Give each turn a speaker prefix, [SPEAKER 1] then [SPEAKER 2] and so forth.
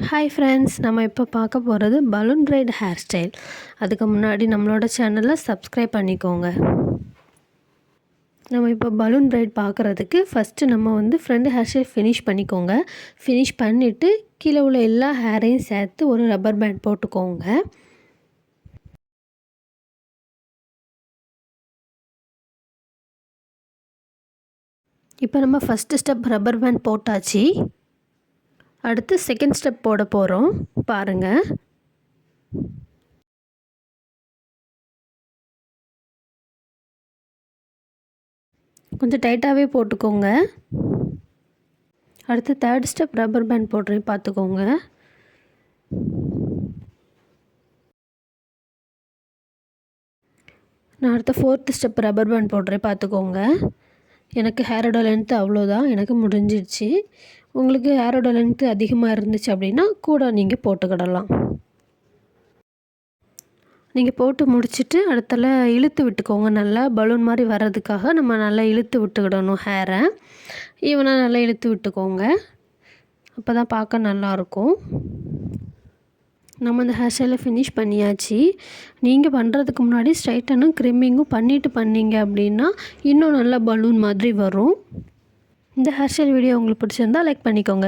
[SPEAKER 1] Hi friends, நம்ம இப்போ பார்க்க போகிறது பலூன் பிரைட் ஹேர் ஸ்டைல். அதுக்கு முன்னாடி நம்மளோட சேனலை சப்ஸ்கிரைப் பண்ணிக்கோங்க. நம்ம இப்போ பலூன் பிரைட் பார்க்குறதுக்கு ஃபஸ்ட்டு நம்ம ஃப்ரண்ட் ஹேர் ஸ்டைல் ஃபினிஷ் பண்ணிக்கோங்க. ஃபினிஷ் பண்ணிவிட்டு கீழே உள்ள எல்லா ஹேரையும் சேர்த்து ஒரு ரப்பர் பேண்ட் போட்டுக்கோங்க. இப்போ நம்ம ஃபஸ்ட்டு ஸ்டெப் ரப்பர் பேண்ட் போட்டாச்சு. அடுத்து செகண்ட் ஸ்டெப் போட போகிறோம். பாருங்கள். கொஞ்சம் டைட்டாகவே போட்டுக்கோங்க. அடுத்து தேர்ட் ஸ்டெப் ரப்பர் பேண்ட் போடுறேன், பார்த்துக்கோங்க. நான் அடுத்த ஃபோர்த்து ஸ்டெப் ரப்பர் பேண்ட் போடுறேன், பார்த்துக்கோங்க. எனக்கு ஹேரோட லென்த்து அவ்வளோதான், எனக்கு முடிஞ்சிடுச்சு. உங்களுக்கு ஹேரோட லென்த்து அதிகமாக இருந்துச்சு அப்படின்னா கூட நீங்கள் போட்டுக்கிடலாம். நீங்கள் போட்டு முடிச்சுட்டு அடுத்தால இழுத்து விட்டுக்கோங்க. நல்லா பலூன் மாதிரி வர்றதுக்காக நம்ம நல்லா இழுத்து விட்டுக்கிடணும் ஹேரை. ஈவனாக நல்லா இழுத்து விட்டுக்கோங்க. அப்போ தான் பார்க்க நல்லாயிருக்கும். நம்ம இந்த ஹேர் ஸ்டைலை ஃபினிஷ் பண்ணியாச்சு. நீங்கள் பண்ணுறதுக்கு முன்னாடி ஸ்ட்ரைட்டனும் க்ரிம்மிங்கும் பண்ணிவிட்டு பண்ணீங்க அப்படின்னா இன்னும் நல்லா பலூன் மாதிரி வரும். இந்த ஹேர் ஸ்டைல் வீடியோ உங்களுக்கு பிடிச்சிருந்தால் லைக் பண்ணிக்கோங்க.